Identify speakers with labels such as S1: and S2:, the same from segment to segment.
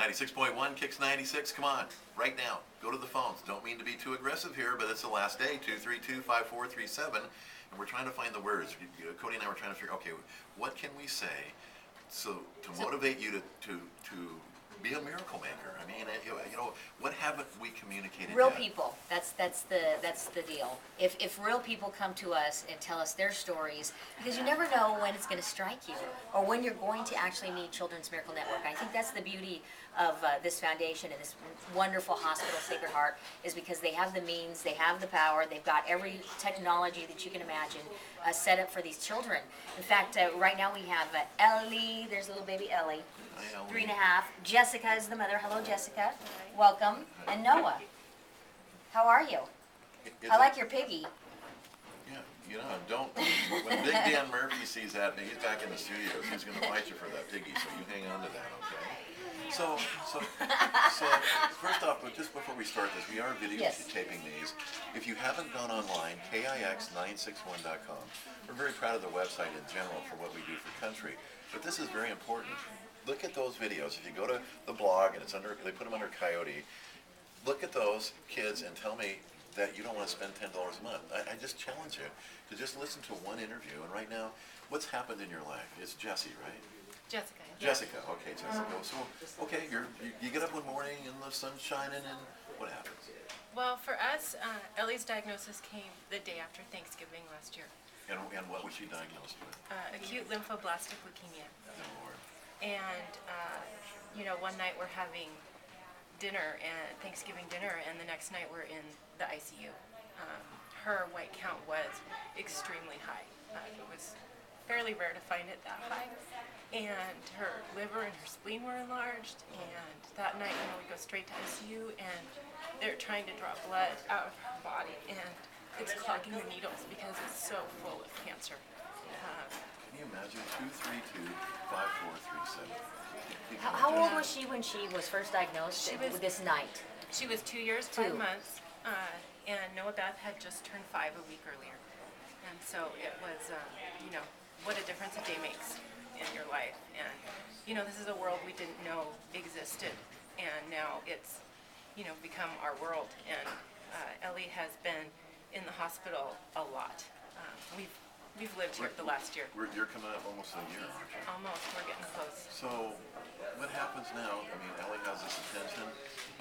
S1: 96.1, KIX 96, come on, right now, go to the phones. Don't mean to be too aggressive here, but it's the last day, 232-5437, and we're trying to find the words. Cody and I were trying to figure, okay, what can we say to motivate you to be a miracle maker? I mean, what haven't we communicated
S2: Real
S1: yet?
S2: people. That's the deal. If real people come to us and tell us their stories, because you never know when it's going to strike you or when you're going to actually need Children's Miracle Network. I think that's the beauty of this foundation and this wonderful hospital, Sacred Heart, is because they have the means, they have the power, they've got every technology that you can imagine set up for these children. In fact, right now we have Ellie. There's little baby Ellie.
S1: Hi, Ellie.
S2: 3.5. Jessica is the mother. Hello, Jessica. Welcome. And Noah. How are you? I like your piggy.
S1: Yeah, don't. When Big Dan Murphy sees that, he's back in the studios. He's going to fight you for that piggy, so you hang on to that, okay? So first off, but just before we start this, we are videotaping these. If you haven't gone online, KIX961.com. We're very proud of the website in general for what we do for country, but this is very important. Look at those videos. If you go to the blog and it's under, they put them under Coyote. Look at those kids and tell me that you don't want to spend $10 a month. I just challenge you to just listen to one interview. And right now, what's happened in your life? It's Jessie, right?
S3: Jessica.
S1: Jessica, okay, Jessica. So, okay, you get up one morning and the sun's shining, and what happens?
S3: Well, for us, Ellie's diagnosis came the day after Thanksgiving last year.
S1: And what was she diagnosed with?
S3: Acute lymphoblastic leukemia.
S1: Oh, Lord.
S3: And, one night we're having dinner, and Thanksgiving dinner, and the next night we're in the ICU. Her white count was extremely high. It was fairly rare to find it that high. And her liver and her spleen were enlarged, and that night, we go straight to ICU, and they're trying to draw blood out of her body, and it's clogging the needles because it's so full of cancer.
S1: Can you imagine? 232-5437.
S2: How old was she when she was first diagnosed this night?
S3: She was 2 years, 5 months, and Noah Beth had just turned 5 a week earlier. And so it was, what a difference a day makes in your life. And, this is a world we didn't know existed, and now it's, become our world. And Ellie has been in the hospital a lot. We've lived here the last year.
S1: You're coming up almost a year, aren't you?
S3: Almost, we're getting close.
S1: So, what happens now? I mean, Ellie has this attention,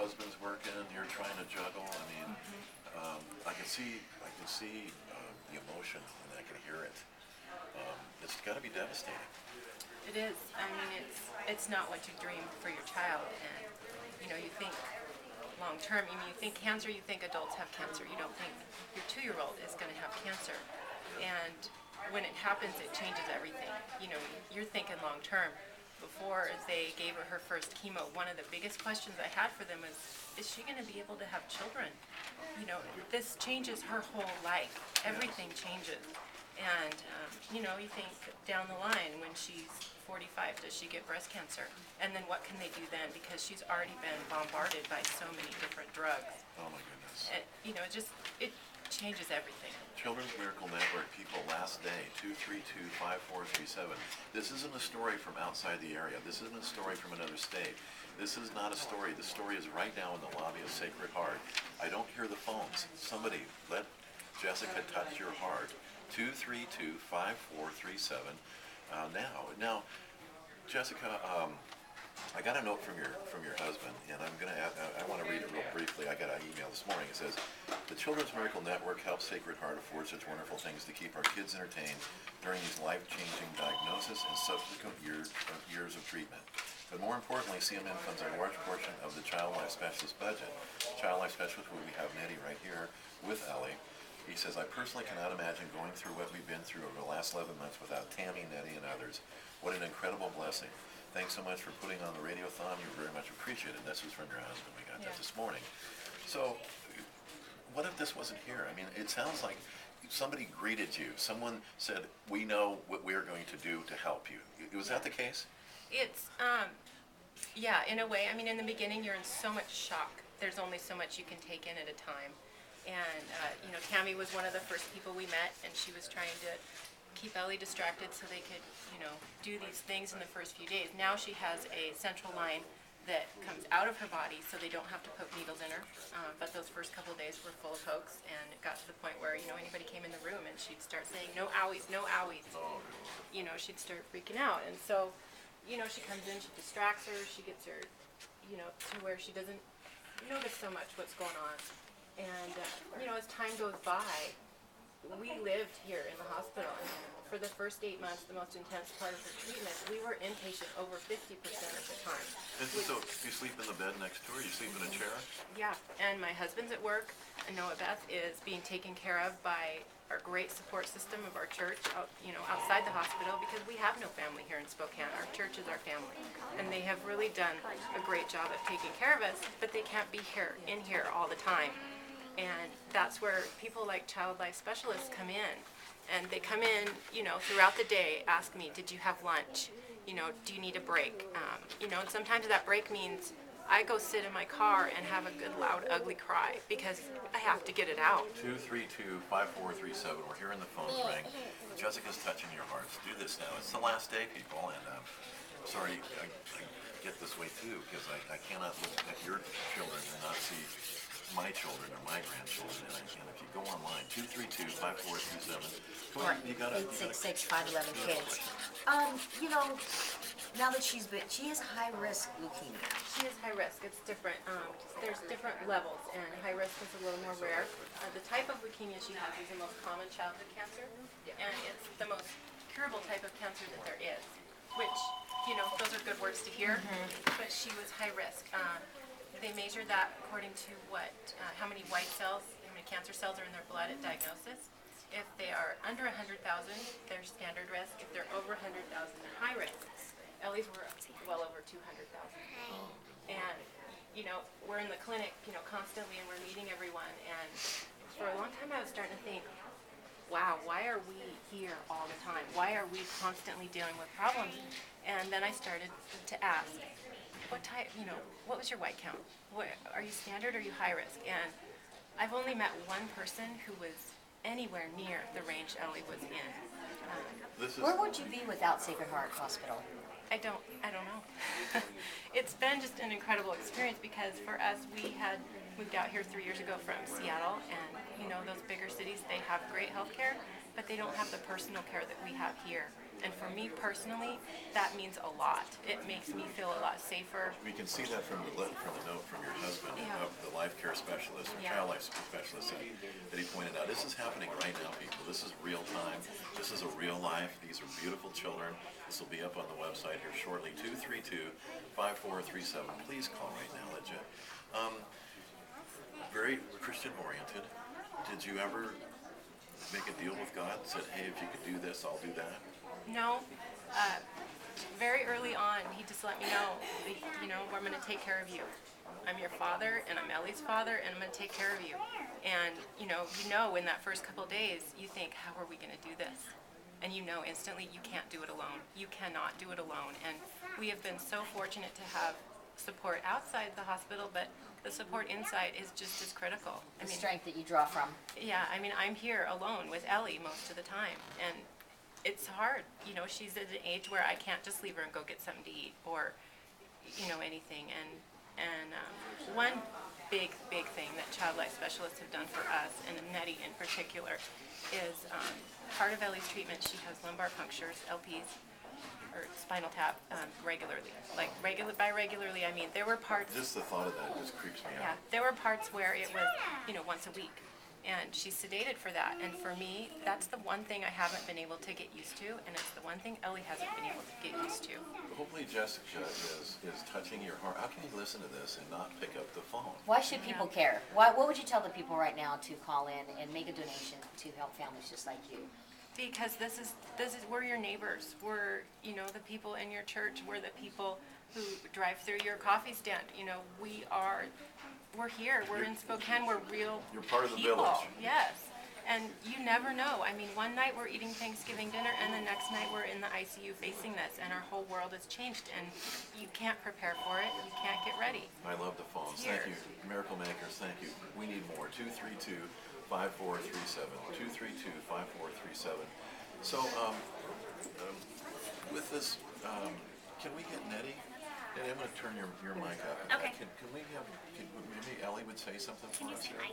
S1: husband's working, you're trying to juggle. I mean, I can see the emotion, and I can hear it. It's got to be devastating.
S3: It is. I mean, it's not what you dream for your child, and you think long term. I mean, you think cancer, you think adults have cancer. You don't think your 2-year-old is going to have cancer, and when it happens, it changes everything. You're thinking long term. Before they gave her first chemo, one of the biggest questions I had for them is she going to be able to have children? This changes her whole life. Everything changes. And, you think down the line when she's 45, does she get breast cancer? And then what can they do then? Because she's already been bombarded by so many different drugs.
S1: Oh, my goodness.
S3: And, it changes everything.
S1: Children's Miracle Network people, last day, 232-5437. This isn't a story from outside the area. This isn't a story from another state. This is not a story. The story is right now in the lobby of Sacred Heart. I don't hear the phones. Somebody let Jessica touch your heart. 232-5437. Now, Jessica, I got a note from your husband, and I want to read it real briefly. I got an email this morning. It says, "The Children's Miracle Network helps Sacred Heart afford such wonderful things to keep our kids entertained during these life-changing diagnoses and subsequent years of treatment. But more importantly, CMN funds a large portion of the Child Life Specialist budget. Child Life Specialist, where we have Nettie right here with Ellie." He says, "I personally cannot imagine going through what we've been through over the last 11 months without Tammy, Nettie, and others. What an incredible blessing. Thanks so much for putting on the Radiothon. You're very much appreciated." This was from your husband. We got that this morning. So, what if this wasn't here? I mean, it sounds like somebody greeted you. Someone said, "We know what we're going to do to help you." Was that the case?
S3: It's, yeah, in a way. I mean, in the beginning, you're in so much shock. There's only so much you can take in at a time. And, Tammy was one of the first people we met, and she was trying to keep Ellie distracted so they could, do these things in the first few days. Now she has a central line that comes out of her body so they don't have to poke needles in her. But those first couple days were full of pokes, and it got to the point where, anybody came in the room and she'd start saying, no owies, no owies. She'd start freaking out. And so, she comes in, she distracts her, she gets her, to where she doesn't notice so much what's going on. And, as time goes by, we lived here in the hospital. And for the first 8 months, the most intense part of her treatment, we were inpatient over 50% of the time.
S1: So you sleep in the bed next to her? You sleep in a chair?
S3: Yeah, and my husband's at work, and Noah Beth is being taken care of by our great support system of our church, outside the hospital, because we have no family here in Spokane. Our church is our family, and they have really done a great job of taking care of us, but they can't be in here all the time. And that's where people like child life specialists come in. And they come in, throughout the day, ask me, did you have lunch? Do you need a break? And sometimes that break means I go sit in my car and have a good, loud, ugly cry because I have to get it out.
S1: 232-5437. We're hearing the phones ring. Jessica's touching your hearts. Do this now. It's the last day, people. And sorry, I get this way too, because I cannot look at your children and not see my children or my grandchildren. And if you go online, 232-5437. You got
S2: 866-511-KIDS. Now that she is high risk leukemia.
S3: She is high risk. It's different. There's different levels, and high risk is a little more rare. The type of leukemia she has is the most common childhood cancer, and it's the most curable type of cancer that there is, which, those are good words to hear, but she was high risk. They measure that according to how many white cells, how many cancer cells are in their blood at diagnosis. If they are under 100,000, they're standard risk. If they're over 100,000, they're high risk. Ellie's were well over 200,000. And, we're in the clinic, constantly, and we're meeting everyone. And for a long time, I was starting to think, wow, why are we here all the time? Why are we constantly dealing with problems? And then I started to ask, what type, what was your white count? Are you standard or are you high risk? And I've only met one person who was anywhere near the range Ellie was in.
S2: Where would you be without Sacred Heart Hospital?
S3: I don't know. It's been just an incredible experience because for us, we had moved out here 3 years ago from Seattle, and those bigger cities, they have great health care, but they don't have the personal care that we have here. And for me personally, that means a lot. It makes me feel a lot safer.
S1: We can see that from the note from your husband, the life care specialist, child life specialist, that he pointed out. This is happening right now, people. This is real time. This is a real life. These are beautiful children. This will be up on the website here shortly. 232-5437. Please call right now, legit. Very Christian oriented. Did you ever make a deal with God? Said, hey, if you could do this, I'll do that.
S3: No. Very early on, he just let me know, I'm going to take care of you. I'm your father, and I'm Ellie's father, and I'm going to take care of you. And, in that first couple days, you think, how are we going to do this? And instantly you can't do it alone. You cannot do it alone. And we have been so fortunate to have support outside the hospital, but the support inside is just as critical.
S2: The strength that you draw from.
S3: Yeah, I'm here alone with Ellie most of the time. And it's hard. She's at an age where I can't just leave her and go get something to eat or, anything. And one big thing that child life specialists have done for us, and Nettie in particular, is part of Ellie's treatment, she has lumbar punctures, LPs, or spinal tap, regularly. By regularly, I mean there were parts.
S1: Just the thought of that just creeps me out.
S3: Yeah, there were parts where it was, once a week. And she's sedated for that. And for me, that's the one thing I haven't been able to get used to, and it's the one thing Ellie hasn't been able to get used to.
S1: Hopefully Jessica is touching your heart. How can you listen to this and not pick up the phone?
S2: Why should people care? What would you tell the people right now to call in and make a donation to help families just like you?
S3: Because this is we're your neighbors. We're the people in your church. We're the people who drive through your coffee stand. We're here. We're in Spokane. We're real.
S1: You're part of the
S3: people.
S1: village.
S3: Yes. And you never know. One night we're eating Thanksgiving dinner, and the next night we're in the ICU facing this, and our whole world has changed, and you can't prepare for it. You can't get ready.
S1: I love the phones. Thank you. Miracle Makers, thank you. We need more. 232-5437. 232-5437. So, with this, can we get Nettie? And I'm gonna turn your mic up.
S4: Okay.
S1: Can we have, maybe Ellie would say something for
S4: Can you
S1: us
S4: say
S1: here?
S4: hi?